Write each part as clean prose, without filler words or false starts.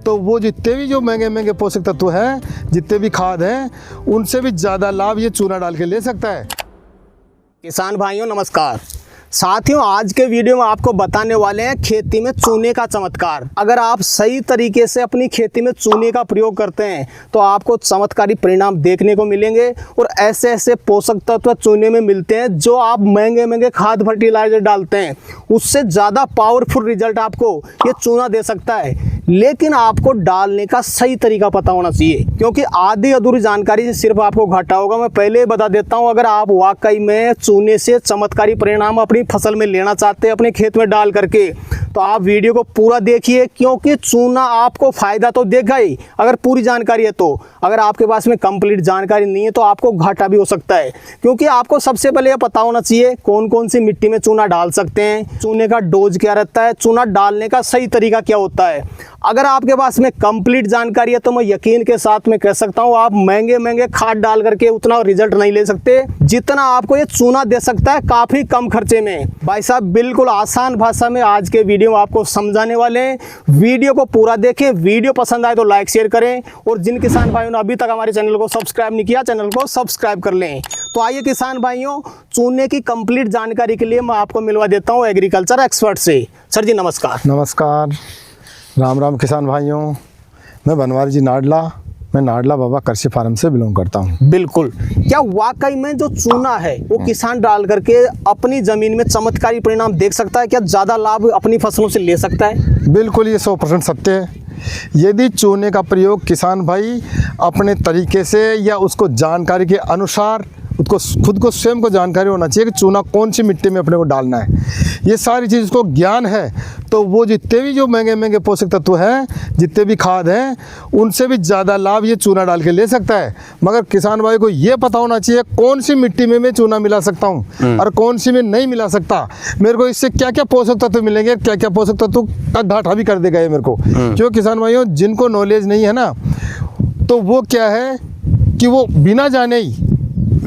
तो वो जितने भी जो महंगे महंगे पोषक तत्व हैं, जितने भी खाद हैं, उनसे भी ज़्यादा लाभ ये चूना डाल के ले सकता है। किसान भाइयों नमस्कार। साथियों, आज के वीडियो में आपको बताने वाले हैं खेती में चूने का चमत्कार। अगर आप सही तरीके से अपनी खेती में चूने का प्रयोग करते हैं तो आपको चमत्कारी परिणाम देखने को मिलेंगे और ऐसे ऐसे पोषक तत्व चूने में मिलते हैं जो आप महंगे महंगे खाद फर्टिलाइजर डालते हैं उससे ज़्यादा पावरफुल रिजल्ट आपको ये चूना दे सकता है। लेकिन आपको डालने का सही तरीका पता होना चाहिए, क्योंकि आधी अधूरी जानकारी से सिर्फ आपको घाटा होगा। मैं पहले ही बता देता हूं, अगर आप वाकई में चूने से चमत्कारी परिणाम अपनी फसल में लेना चाहते हैं अपने खेत में डाल करके, तो आप वीडियो को पूरा देखिए, क्योंकि चूना आपको फायदा तो देगा ही अगर पूरी जानकारी है तो। अगर आपके पास में कंप्लीट जानकारी नहीं है तो आपको घाटा भी हो सकता है, क्योंकि आपको सबसे पहले यह पता होना चाहिए कौन कौन सी मिट्टी में चूना डाल सकते हैं, चूने का डोज क्या रहता है, चूना डालने का सही तरीका क्या होता है। अगर आपके पास में कंप्लीट जानकारी है तो मैं यकीन के साथ में कह सकता हूं आप महंगे महंगे खाद डाल करके उतना रिजल्ट नहीं ले सकते जितना आपको ये चूना दे सकता है काफी कम खर्चे में। भाई साहब, बिल्कुल आसान भाषा में आज के वीडियो में आपको समझाने वाले हैं। वीडियो को पूरा देखें, वीडियो पसंद आए तो लाइक शेयर करें, और जिन किसान भाइयों ने अभी तक हमारे चैनल को सब्सक्राइब नहीं किया, चैनल को सब्सक्राइब कर लें। तो आइए किसान भाइयों, चूने की कंप्लीट जानकारी के लिए मैं आपको मिलवा देता हूँ एग्रीकल्चर एक्सपर्ट से। सर जी नमस्कार। नमस्कार, राम राम किसान भाइयों। मैं बनवारी जी नाडला, मैं नाडला बाबा कृषि फार्म से बिलोंग करता हूँ। बिल्कुल। क्या वाकई में जो चूना है वो किसान डाल करके अपनी जमीन में चमत्कारी परिणाम देख सकता है? क्या ज़्यादा लाभ अपनी फसलों से ले सकता है? बिल्कुल, ये 100% सत्य है। यदि चूने का प्रयोग किसान भाई अपने तरीके से या उसको जानकारी के अनुसार, उसको खुद को स्वयं को जानकारी होना चाहिए कि चूना कौन सी मिट्टी में अपने को डालना है, ये सारी चीज़ उसको ज्ञान है, तो वो जितने भी जो महंगे महंगे पोषक तत्व हैं, जितने भी खाद हैं, उनसे भी ज़्यादा लाभ ये चूना डाल के ले सकता है। मगर किसान भाई को ये पता होना चाहिए कौन सी मिट्टी में मैं चूना मिला सकता हूँ और कौन सी में नहीं मिला सकता। मेरे को इससे क्या क्या पोषक तत्व मिलेंगे, क्या क्या पोषक तत्व का घाटा भी कर देगा ये मेरे को। क्यों किसान भाइयों, जिनको नॉलेज नहीं है ना, तो वो क्या है कि वो बिना जाने ही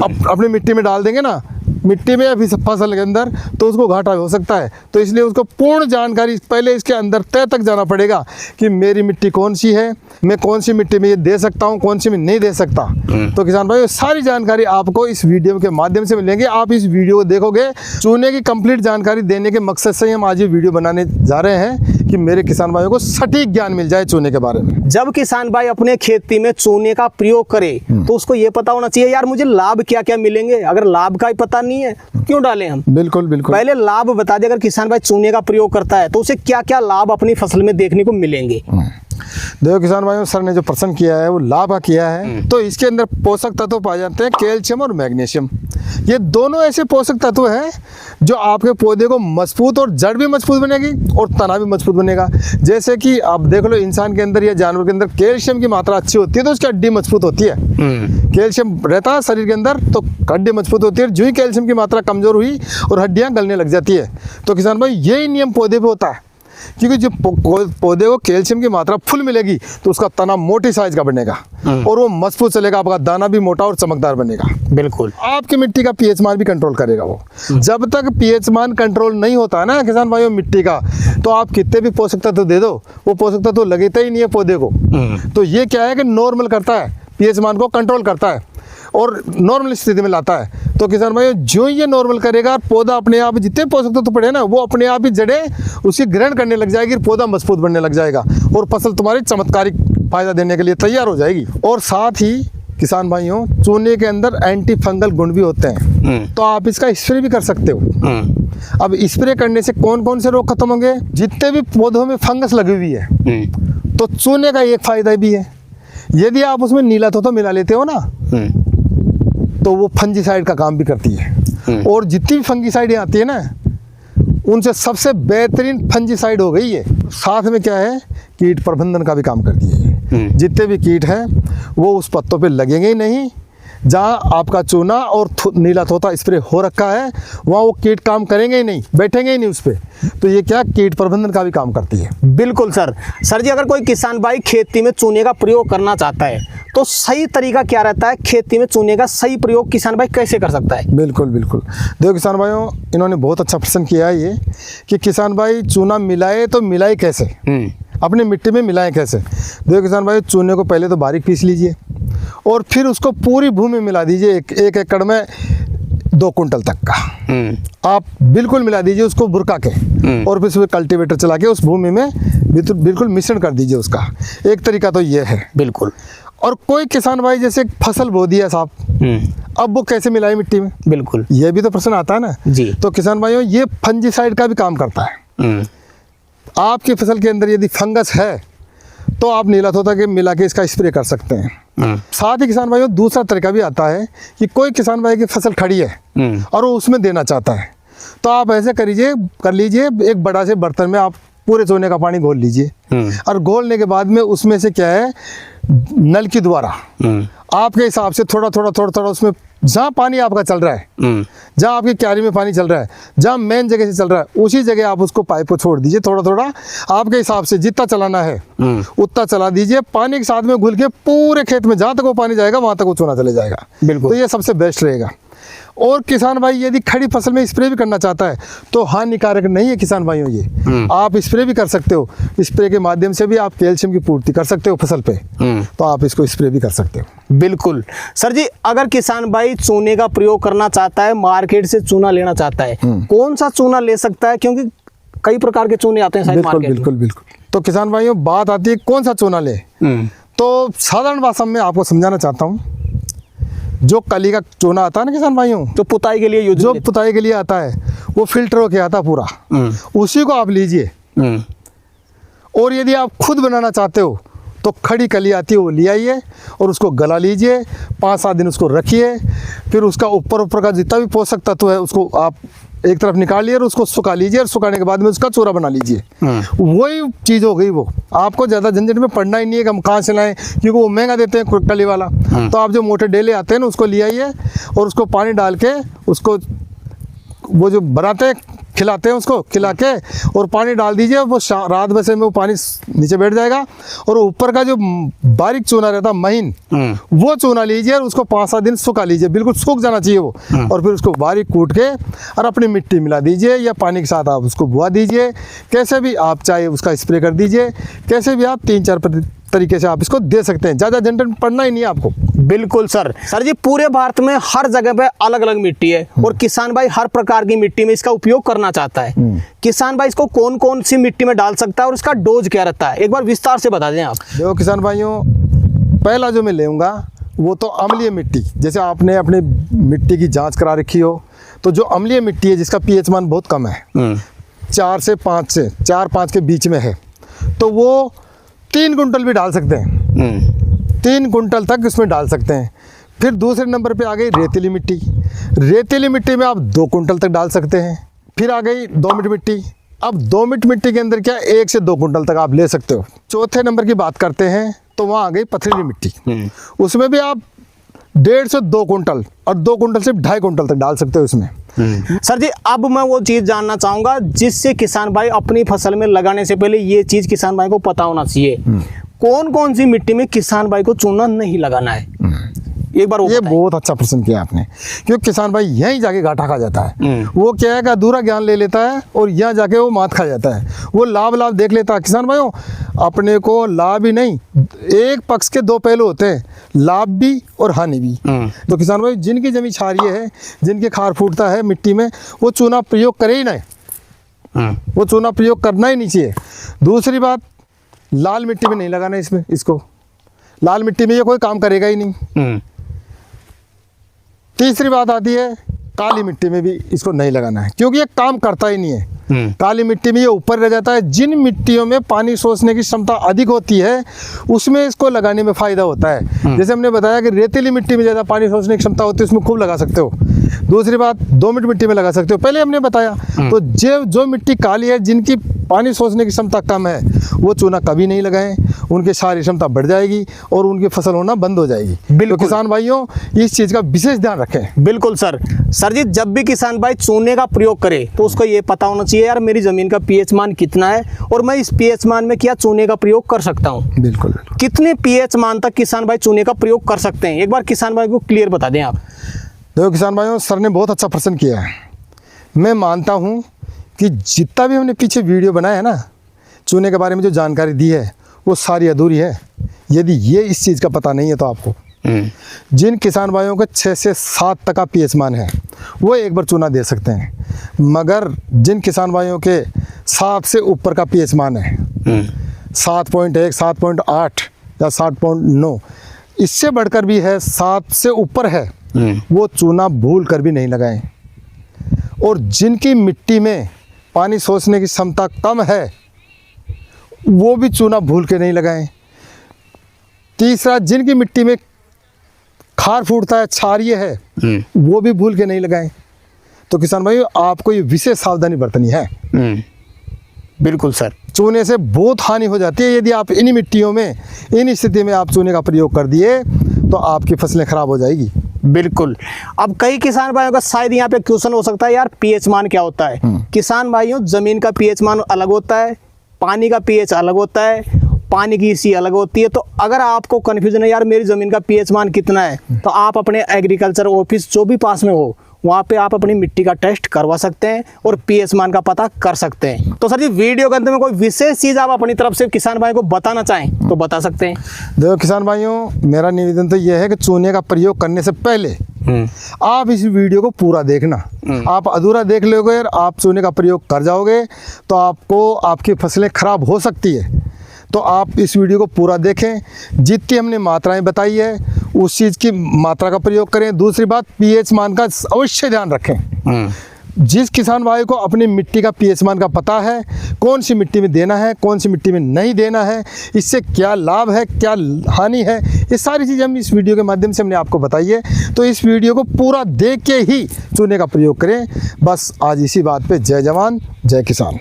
अपनी मिट्टी में डाल देंगे ना, मिट्टी में या फिर फसल के अंदर, तो उसको घाटा हो सकता है। तो इसलिए उसको पूर्ण जानकारी पहले इसके अंदर तय तक जाना पड़ेगा कि मेरी मिट्टी कौन सी है, मैं कौन सी मिट्टी में ये दे सकता हूँ, कौन सी में नहीं दे सकता। तो किसान भाई, सारी जानकारी आपको इस वीडियो के माध्यम से मिलेंगे। आप इस वीडियो को देखोगे, चूने की कंप्लीट जानकारी देने के मकसद से ही हम आज ये वीडियो बनाने जा रहे हैं कि मेरे किसान भाइयों को सटीक ज्ञान मिल जाए चूने के बारे में। जब किसान भाई अपने खेती में चूने का प्रयोग करे तो उसको ये पता होना चाहिए यार मुझे लाभ क्या क्या मिलेंगे। अगर लाभ का ही पता नहीं है तो क्यों डालें हम? बिल्कुल बिल्कुल। पहले लाभ बता दे। अगर किसान भाई चूने का प्रयोग करता है तो उसे क्या क्या लाभ अपनी फसल में देखने को मिलेंगे? देखो किसान भाइयों, सर ने जो प्रश्न किया है वो लाभ का किया है। तो इसके अंदर पोषक तत्व पाए जाते हैं कैल्शियम और मैग्नीशियम। ये दोनों ऐसे पोषक तत्व हैं जो आपके पौधे को मजबूत, और जड़ भी मजबूत बनेगी और तना भी मजबूत बनेगा। जैसे कि आप देख लो, इंसान के अंदर या जानवर के अंदर कैल्शियम की मात्रा अच्छी होती है तो उसकी हड्डी मजबूत होती है। कैल्शियम रहता है शरीर के अंदर तो हड्डी मजबूत होती है। जो ही कैल्शियम की मात्रा कमजोर हुई और हड्डियां गलने लग जाती है। तो किसान भाई, यही नियम पौधे पे होता है, क्योंकि जब पौधे को कैल्शियम की मात्रा फुल मिलेगी तो उसका तना मोटी साइज का बनेगा और वो मजबूत चलेगा, आपका दाना भी मोटा और चमकदार बनेगा। बिल्कुल। आपकी मिट्टी का पीएच मान भी कंट्रोल करेगा वो। जब तक पीएच मान कंट्रोल नहीं होता है ना किसान भाइयों मिट्टी का, तो आप कितने भी पोषक तत्व दे दो, वो पोषक तत्व लगेता ही नहीं है पौधे को। तो ये क्या है कि नॉर्मल करता है, पीएच मान को कंट्रोल करता है और नॉर्मल स्थिति में लाता है। तो किसान भाई, जो ये नॉर्मल करेगा, पौधा अपने आप जितने पोषक तत्व पड़े ना, वो अपने आप ही जड़ें उसकी ग्रहण करने लग जाएगी, पौधा मजबूत बनने लग जाएगा और फसल तुम्हारी चमत्कारिक फायदा देने के लिए तैयार हो जाएगी। और साथ ही किसान भाइयों, चूने के अंदर एंटी फंगल गुण भी होते हैं, तो आप इसका स्प्रे भी कर सकते हो। अब स्प्रे करने से कौन कौन से रोग खत्म होंगे? जितने भी पौधों में फंगस लगी हुई है, तो चूने का एक फायदा भी है, यदि आप उसमें नीला तो मिला लेते हो ना, तो वो फंजीसाइड का काम भी करती है। और जितनी भी फंजीसाइड आती है ना, उनसे सबसे बेहतरीन फंजीसाइड हो गई है। साथ में क्या है, कीट प्रबंधन का भी काम करती है। जितने भी कीट हैं वो उस पत्तों पे लगेंगे ही नहीं। जहाँ आपका चूना और नीला तोता स्प्रे हो रखा है, वहाँ वो कीट काम करेंगे ही नहीं, बैठेंगे ही नहीं उस पर। तो ये क्या, कीट प्रबंधन का भी काम करती है। बिल्कुल सर जी, अगर कोई किसान भाई खेती में चूने का प्रयोग करना चाहता है तो सही तरीका क्या रहता है? खेती में चूने का सही प्रयोग किसान भाई कैसे कर सकता है? बिल्कुल बिल्कुल। देखो किसान भाइयों, इन्होंने बहुत अच्छा प्रश्न किया है ये कि किसान भाई चूना मिलाए तो मिलाए कैसे। अपनी मिट्टी में मिलाएं कैसे। देखो किसान भाई, चूने को पहले तो बारीक पीस लीजिए और फिर उसको पूरी भूमि में मिला दीजिए, एक एकड़ में 2 कुंटल तक का आप बिल्कुल मिला दीजिए उसको बुरका के, और फिर उसमें कल्टीवेटर चला के उस भूमि में बिल्कुल मिश्रण कर दीजिए उसका। एक तरीका तो ये है। बिल्कुल। और कोई किसान भाई जैसे फसल बो दिया साहब, अब वो कैसे मिलाए मिट्टी में, बिल्कुल, ये भी तो प्रश्न आता है ना जी। तो किसान भाइयों, ये फंजीसाइड का भी काम करता है। आपकी फसल के अंदर यदि फंगस है तो आप नीला तोता के मिला के इसका स्प्रे कर सकते हैं। साथ ही किसान भाइयों, दूसरा तरीका भी आता है कि कोई किसान भाई की फसल खड़ी है और वो उसमें देना चाहता है, तो आप ऐसे कर लीजिए, एक बड़ा से बर्तन में आप पूरे चूने का पानी घोल लीजिए, और घोलने के बाद में उसमें से क्या है, नल के द्वारा आपके हिसाब से थोड़ा थोड़ा उसमें, जहाँ पानी आपका चल रहा है, जहाँ आपकी क्यारी में पानी चल रहा है, जहाँ मेन जगह से चल रहा है, उसी जगह आप उसको पाइप को छोड़ दीजिए। थोड़ा थोड़ा आपके हिसाब से जितना चलाना है उतना चला दीजिए, पानी के साथ में घुल के पूरे खेत में जहाँ तक वो पानी जाएगा वहाँ तक वो चूना चले जाएगा। बिल्कुल, तो ये सबसे बेस्ट रहेगा। और किसान भाई यदि खड़ी फसल में स्प्रे भी करना चाहता है तो हानिकारक नहीं है किसान भाइयों, ये आप स्प्रे भी कर सकते हो। स्प्रे के माध्यम से भी आप कैल्शियम की पूर्ति कर सकते हो फसल पे, तो आप इसको स्प्रे भी कर सकते हो। बिल्कुल सर जी, अगर किसान भाई चूने का प्रयोग करना चाहता है, मार्केट से चूना लेना चाहता है, कौन सा चूना ले सकता है? क्योंकि कई प्रकार के चूने आते हैं शायद मार्केट में। बिल्कुल। तो किसान भाइयों, बात आती है कौन सा चूना ले, तो साधारण भाषा में आपको समझाना चाहता हूँ। जो कली का चूना आता है ना किसान भाइयों, जो पुताई के लिए जो पुताई के लिए आता है, वो फिल्टर होके आता है पूरा, उसी को आप लीजिए। और यदि आप खुद बनाना चाहते हो तो खड़ी कली आती है, वो ले आइए और उसको गला लीजिए, 5-7 दिन उसको रखिए, फिर उसका ऊपर का जितना भी पोषक तत्व है उसको आप एक तरफ निकाल लीजिए और उसको सुखा लीजिए, और सुखाने के बाद में उसका चूरा बना लीजिए। वही चीज़ हो गई वो। आपको ज़्यादा झंझट में पड़ना ही नहीं है कि हम कहाँ से लाएं, क्योंकि वो महंगा देते हैं कली वाला। तो आप जो मोटे डेले आते हैं ना, उसको ले आइए और उसको पानी डाल के उसको, वो जो बनाते हैं खिलाते हैं, उसको खिला के और पानी डाल दीजिए। वो रात बसे में वो पानी नीचे बैठ जाएगा, और ऊपर का जो बारीक चूना रहता है महीन, वो चूना लीजिए और उसको 5-7 दिन सुखा लीजिए, बिल्कुल सूख जाना चाहिए वो। और फिर उसको बारीक कूट के और अपनी मिट्टी मिला दीजिए, या पानी के साथ आप उसको बुआ दीजिए, कैसे भी आप चाहे उसका स्प्रे कर दीजिए, कैसे भी आप 3-4 तरीके से आप इसको दे सकते हैं। ज़्यादा झंझट पड़ना ही नहीं है आपको। बिल्कुल सर जी, पूरे भारत में हर जगह पे अलग अलग मिट्टी है, और किसान भाई हर प्रकार की मिट्टी में इसका उपयोग करना चाहता है। किसान भाई इसको कौन कौन सी मिट्टी में डाल सकता है और इसका डोज क्या रहता है, एक बार विस्तार से बता दें आप। देखो किसान भाइयों, पहला जो मैं लेऊंगा वो तो अम्लीय मिट्टी। जैसे आपने अपनी मिट्टी की जांच करा रखी हो, तो जो अम्लीय मिट्टी है जिसका पीएच मान बहुत कम है, 4-5 के बीच में है, तो वो 3 कुंटल भी डाल सकते हैं। 3 कुंटल तक इसमें डाल सकते हैं। फिर दूसरे नंबर पे आ गई रेतीली मिट्टी। रेतीली मिट्टी में आप 2 कुंटल तक डाल सकते हैं। फिर आ गई दोमट मिट्टी। अब दोमट मिट्टी के अंदर क्या 1 से 2 कुंटल तक आप ले सकते हो। चौथे नंबर की बात करते हैं तो वहाँ आ गई पथरीली मिट्टी। उसमें भी आप 1.5 से 2 कुंटल और 2 कुंटल से 2.5 कुंटल तक डाल सकते हो इसमें। सर जी, अब मैं वो चीज़ जानना चाहूँगा जिससे किसान भाई अपनी फसल में लगाने से पहले ये चीज़ किसान भाई को पता होना चाहिए। कौन कौन सी मिट्टी में किसान भाई को चूना नहीं लगाना है, एक बार ये बहुत अच्छा प्रश्न किया आपने, क्योंकि किसान भाई यहीं जाके घाटा खा जाता है। वो क्या है कि अधूरा ज्ञान ले लेता है और यहाँ जाके वो मात खा जाता है। वो लाभ देख लेता है। किसान भाइयों, अपने को लाभ ही नहीं, एक पक्ष के 2 पहलू होते हैं, लाभ भी और हानि भी। तो किसान भाई जिनकी जमीन क्षारीय है, जिनके खार फूटता है मिट्टी में, वो चूना प्रयोग करे ही नहीं, वो चूना प्रयोग करना ही नहीं चाहिए। दूसरी बात, लाल मिट्टी में नहीं लगाना इसमें, इसको लाल मिट्टी में ये कोई काम करेगा ही नहीं। तीसरी बात आती है, काली मिट्टी में भी इसको नहीं लगाना है, क्योंकि ये काम करता ही नहीं है। काली मिट्टी में ये ऊपर रह जाता है। जिन मिट्टियों में पानी सोखने की क्षमता अधिक होती है उसमें इसको लगाने में फायदा होता है। जैसे हमने बताया कि रेतीली मिट्टी में ज़्यादा पानी सोखने की क्षमता होती है, उसमें खूब लगा सकते हो। दूसरी बात, दोमट मिट्टी में लगा सकते हो, पहले हमने बताया। तो जो मिट्टी काली है, जिनकी पानी सोखने की क्षमता कम है, वो चूना कभी नहीं लगाएं, उनकी सारी क्षमता बढ़ जाएगी और उनकी फसल होना बंद हो जाएगी। तो किसान भाइयों, इस चीज़ का विशेष ध्यान रखें। बिल्कुल सर जी, जब भी किसान भाई चूने का प्रयोग करे तो उसको ये पता होना चाहिए, यार मेरी ज़मीन का पीएच मान कितना है और मैं इस पीएच मान में क्या चूने का प्रयोग कर सकता हूँ। बिल्कुल। कितने पीएच मान तक किसान भाई चूने का प्रयोग कर सकते हैं, एक बार किसान भाई को क्लियर बता दें आप। देखो किसान भाइयों, सर ने बहुत अच्छा प्रश्न किया है। मैं मानता हूँ कि जितना भी हमने पीछे वीडियो बनाया है ना, चूने के बारे में जो जानकारी दी है वो सारी अधूरी है यदि ये इस चीज़ का पता नहीं है तो आपको। जिन किसान भाइयों के 6 से 7 तक का पीएच मान है वो एक बार चूना दे सकते हैं, मगर जिन किसान भाइयों के 7 से ऊपर का पीएच मान है 7.1, 7.8 या 7.9, इससे बढ़कर भी है 7 से ऊपर है, वो चूना भूल कर भी नहीं लगाएं। और जिनकी मिट्टी में पानी सोखने की क्षमता कम है वो भी चूना भूल के नहीं लगाएं। तीसरा, जिनकी मिट्टी में खार फूटता है, क्षारीय है, वो भी भूल के नहीं लगाएं। तो किसान भाइयों आपको ये विशेष सावधानी बरतनी है। बिल्कुल सर, चूने से बहुत हानि हो जाती है। यदि आप इन्हीं मिट्टियों में, इन स्थिति में आप चूने का प्रयोग कर दिए तो आपकी फसलें खराब हो जाएगी। बिल्कुल। अब कई किसान भाइयों का शायद यहाँ पे क्वेश्चन हो सकता है, यार पीएच मान क्या होता है? किसान भाइयों, जमीन का पीएच मान अलग होता है, पानी का पीएच अलग होता है, पानी की सी अलग होती है। तो अगर आपको कन्फ्यूजन है यार मेरी ज़मीन का पीएच मान कितना है, तो आप अपने एग्रीकल्चर ऑफिस जो भी पास में हो वहाँ पे आप अपनी मिट्टी का टेस्ट करवा सकते हैं और पीएच मान का पता कर सकते हैं। तो सर जी, वीडियो के अंत में कोई विशेष चीज़ आप अपनी तरफ से किसान भाई को बताना चाहें तो बता सकते हैं। देखो किसान भाइयों, मेरा निवेदन तो यह है कि चूने का प्रयोग करने से पहले आप इस वीडियो को पूरा देखना। आप अधूरा देख लोगे और आप चूने का प्रयोग कर जाओगे तो आपको आपकी फसलें खराब हो सकती है। तो आप इस वीडियो को पूरा देखें, जितनी हमने मात्राएं बताई है उस चीज़ की मात्रा का प्रयोग करें। दूसरी बात, पीएच मान का अवश्य ध्यान रखें। जिस किसान भाई को अपनी मिट्टी का पीएच मान का पता है, कौन सी मिट्टी में देना है, कौन सी मिट्टी में नहीं देना है, इससे क्या लाभ है, क्या हानि है, ये सारी चीज़ें हम इस वीडियो के माध्यम से हमने आपको बताई है। तो इस वीडियो को पूरा देख के ही चूने का प्रयोग करें। बस आज इसी बात पे जय जवान जय किसान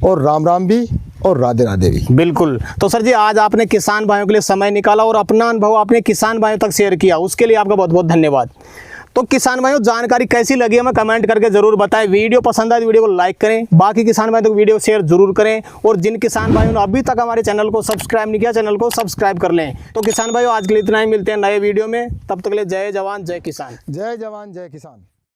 और राम राम भी और राधे राधे भी। बिल्कुल। तो सर जी, आज आपने किसान भाइयों के लिए समय निकाला और अपना अनुभव आपने किसान भाइयों तक शेयर किया, उसके लिए आपका बहुत बहुत धन्यवाद। तो किसान भाइयों, जानकारी कैसी लगी हमें कमेंट करके जरूर बताएं। वीडियो पसंद आए तो वीडियो को लाइक करें, बाकी किसान भाइयों तक वीडियो शेयर जरूर करें, और जिन किसान भाइयों ने अभी तक हमारे चैनल को सब्सक्राइब नहीं किया, चैनल को सब्सक्राइब कर लें। तो किसान भाइयों, आज के लिए इतना ही, मिलते हैं नए वीडियो में, तब तक के लिए जय जवान जय किसान। जय जवान जय किसान।